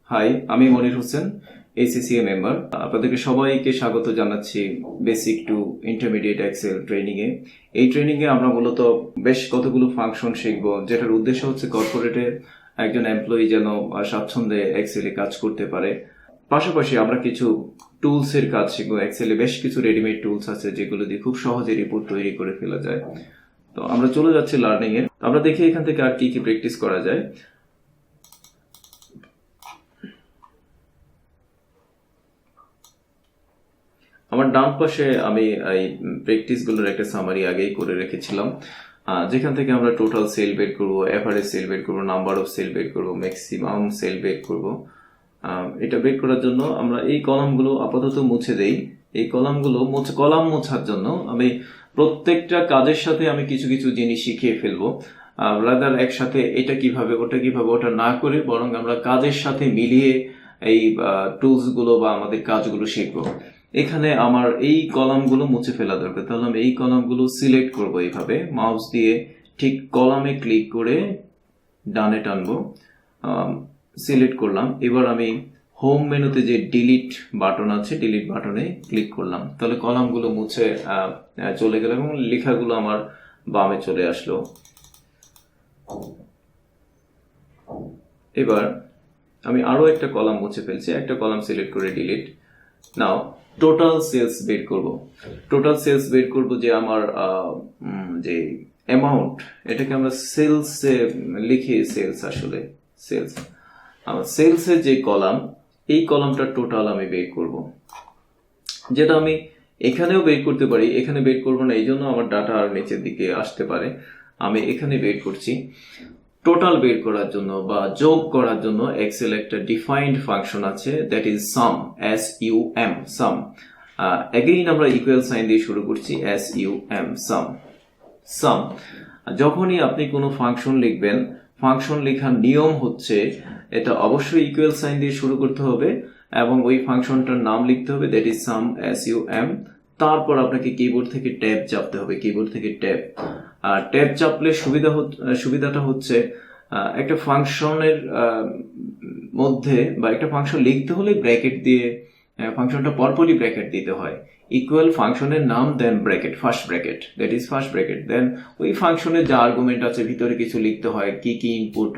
High, আমি Monir Hossain, ACCA member. আপনাদেরকে সবাইকে স্বাগত জানাচ্ছি basic to intermediate Excel training এ। এই ট্রেনিং এ আমরা মূলত বেশ কতগুলো ফাংশন শিখব, যেটার উদ্দেশ্য হচ্ছে কর্পোরেটে একজন এমপ্লয়ি যেন স্বাচ্ছন্দ্যে এক্সেলে কাজ করতে পারে। পাশাপাশি আমরা কিছু টুলস এর কাজ শিখবো। এক্সেলে বেশ কিছু রেডিমেড টুলস আছে যেগুলো দিয়ে খুব সহজে রিপোর্ট তৈরি করে ফেলা যায়। তো আমরা চলে যাচ্ছি লার্নিং এ। আমরা দেখি এখান থেকে আর কি কি প্র্যাকটিস করা যায়। আমার ডান পাশে আমি এই প্র্যাকটিস গুলোর একটা সামারি আগেই করে রেখেছিলাম, যেখান থেকে আমরা টোটাল সেল বের করব, এভারেজ সেল বের করব, নাম্বার অফ সেল বের করব, ম্যাক্সিমাম সেল বের করব। এটা বের করার জন্য আমরা এই কলামগুলো আপাতত মুছে দেই। এই কলামগুলো কলাম মোছার জন্য আমি প্রত্যেকটা কাজের সাথে আমি কিছু কিছু জিনিস শিখিয়ে ফেলবো। রাদার একসাথে এটা কিভাবে ওটা না করে বরং আমরা কাজের সাথে মিলিয়ে এই টুলস গুলো বা আমাদের কাজগুলো শিখবো। এখানে আমার এই কলামগুলো মুছে ফেলা দরকার, তাহলে আমি এই কলামগুলো সিলেক্ট করব। এইভাবে মাউস দিয়ে ঠিক কলামে ক্লিক করে ডানে টানবো, সিলেক্ট করলাম। এবার আমি হোম মেনুতে যে ডিলিট বাটন আছে, ডিলিট বাটনে ক্লিক করলাম, তাহলে কলামগুলো মুছে চলে গেল এবং লেখাগুলো আমার বামে চলে আসলো। এবার আমি আরো একটা কলাম মুছে ফেলছি, একটা কলাম সিলেক্ট করে ডিলিট। নাও টোটাল সেলস বের করব। টোটাল সেলস বের করব যে আমার যে অ্যামাউন্ট, এটাকে আমরা সেলসে লিখি। সেলস আসলে সেলস, আমার সেলসের যে কলাম, এই কলামটা টোটাল আমি বের করব, যেটা আমি এখানেও বের করতে পারি। এখানে বের করব না, এই জন্য আমার ডাটা আর নিচের দিকে আসতে পারে। আমি এখানে বের করছি। টোটাল বের করার জন্য বা যোগ করার জন্য এক্সেল একটা ডিফাইন্ড ফাংশন আছে, that is some, SUM, some. Again আমরা ইকুয়াল সাইন দিয়ে শুরু করছি, SUM, সাম। সাম, যখনই আপনি কোনো ফাংশন লিখবেন, ফাংশন লেখার নিয়ম হচ্ছে এটা অবশ্যই ইকুয়াল সাইন দিয়ে শুরু করতে হবে এবং ওই ফাংশনটার নাম লিখতে হবে, দ্যাট ইজ সাম, SUM। তারপর আপনাকে কিবোর্ড থেকে ট্যাব চাপতে হবে, কিবোর্ড থেকে ট্যাব। ট্যাব চাপলে সুবিধাটা হচ্ছে একটা ফাংশনের মধ্যে বা একটা ফাংশন লিখতে হলে ব্র্যাকেট দিয়ে ফাংশনটা পরপরই ব্র্যাকেট দিতে হয়। ইকুয়াল ফাংশনের নাম, then bracket, first bracket, that is first bracket. Then ওই ফাংশনের যে আর্গুমেন্ট আছে ভিতরে কিছু লিখতে হয়, কি কি ইনপুট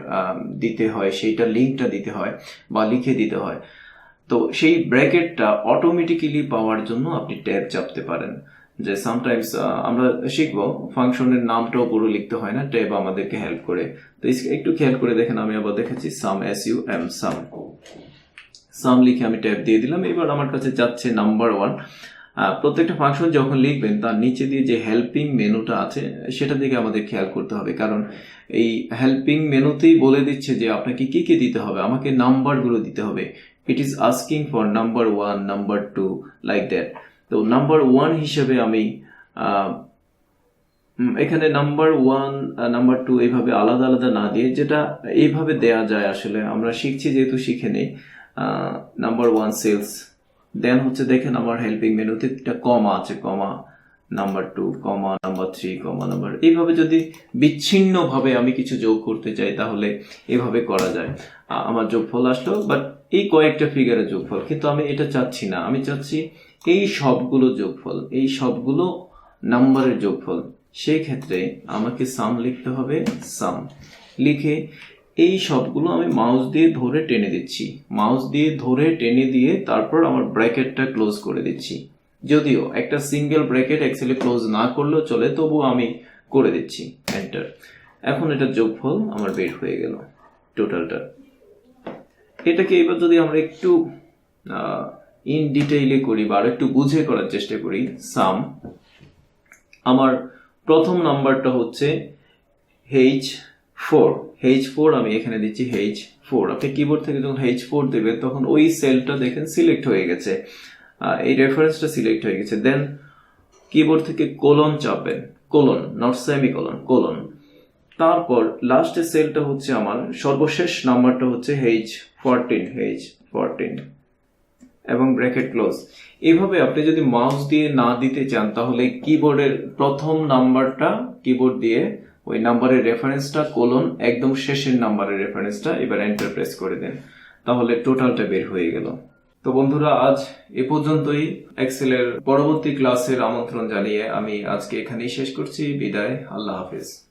দিতে হয় সেইটা লিঙ্কটা দিতে হয় বা লিখে দিতে হয়। তো সেই ব্র্যাকেটটা অটোমেটিক্যালি পাওয়ার জন্য আপনি ট্যাব চাপতে পারেন। যে সামটাইমস আমরা শিখবো ফাংশনের নামটাও পুরো লিখতে হয় না, ট্যাব আমাদেরকে হেল্প করে। তো একটু খেয়াল করে দেখেন, আমি আবার দেখাচ্ছি, সাম, SUM, সাম। সাম লিখে আমি ট্যাব দিয়ে দিলাম। এবার আমার কাছে যাচ্ছে নাম্বার 1। প্রত্যেকটা ফাংশন যখন লিখবেন তার নিচে দিয়ে যে হেল্পিং মেনুটা আছে সেটা দিকে আমাদের খেয়াল করতে হবে, কারণ এই হেল্পিং মেনুতেই বলে দিচ্ছে যে আপনাকে কি কি দিতে হবে। আমাকে নাম্বারগুলো দিতে হবে। It is asking for number 1, number 2, like that. তো নাম্বার 1 হিসেবে আমি এখানে নাম্বার 1, নাম্বার 2 এইভাবে আলাদা আলাদা না দিয়ে, যেটা এইভাবে দেয়া যায়, আসলে আমরা শিখছি যেহেতু শিখে নেই। নাম্বার 1 সেলস, দেন হচ্ছে দেখেন আমার হেল্পিং মেনুতে একটা কমা আছে, কমা নাম্বার 2, কমা নাম্বার 3, কমা নাম্বার। এইভাবে যদি বিচ্ছিন্ন ভাবে আমি কিছু যোগ করতে চাই তাহলে এভাবে করা যায়। আমার যোগফল আসলো, বাট এই কয়েকটা ফিগারের যোগফল, কিন্তু আমি এটা চাচ্ছি না। আমি চাচ্ছি এই সবগুলো যোগফল, এই সবগুলো নাম্বারের যোগফল। সেই ক্ষেত্রে আমাকে সাম লিখতে হবে, সাম লিখে এই সবগুলো আমি মাউস দিয়ে ধরে টেনে দিচ্ছি, মাউস দিয়ে ধরে টেনে দিয়ে তারপর আমার ব্র্যাকেটটা ক্লোজ করে দিচ্ছি। যদিও একটা সিঙ্গেল ব্র্যাকেট এক্সেলে ক্লোজ না করলেও চলে, তবুও আমি করে দিচ্ছি, এন্টার। এখন এটা যোগফল আমার বের হয়ে গেল, টোটালটা। এটাকে এবার যদি আমরা একটু ইন ডিটেইলে করি বা একটু বুঝে করার চেষ্টা করি, সাম, আমার প্রথম নাম্বারটা হচ্ছে H4, আমি এখানে দিচ্ছি H4। আপনি কিবোর্ড থেকে যখন H4 দেবেন তখন ওই সেলটা দেখেন সিলেক্ট হয়ে গেছে, এই রেফারেন্সটা সিলেক্ট হয়ে গেছে। দেন কিবোর্ড থেকে কোলন চাপবেন, কোলন, নট সেমিকোলন, কোলন। তারপর লাস্টের সেলটা হচ্ছে আমার সর্বশেষ নাম্বারটা হচ্ছে H14 এবং ব্র্যাকেট ক্লোজ। এইভাবে আপনি যদি মাউস দিয়ে না দিতে চান তাহলে কিবোর্ডের প্রথম নাম্বারটা কিবোর্ড দিয়ে ওই নাম্বারের রেফারেন্সটা কোলন, একদম শেষের নাম্বারের রেফারেন্সটা, এবার এন্টার প্রেস করে দেন। তাহলে টোটালটা বের হয়ে গেল। তো বন্ধুরা, আজ এ পর্যন্তই। এক্সেলের পরবর্তী ক্লাসের আমন্ত্রণ জানিয়ে আমি আজকে এখানেই শেষ করছি। বিদায়, আল্লাহ হাফেজ।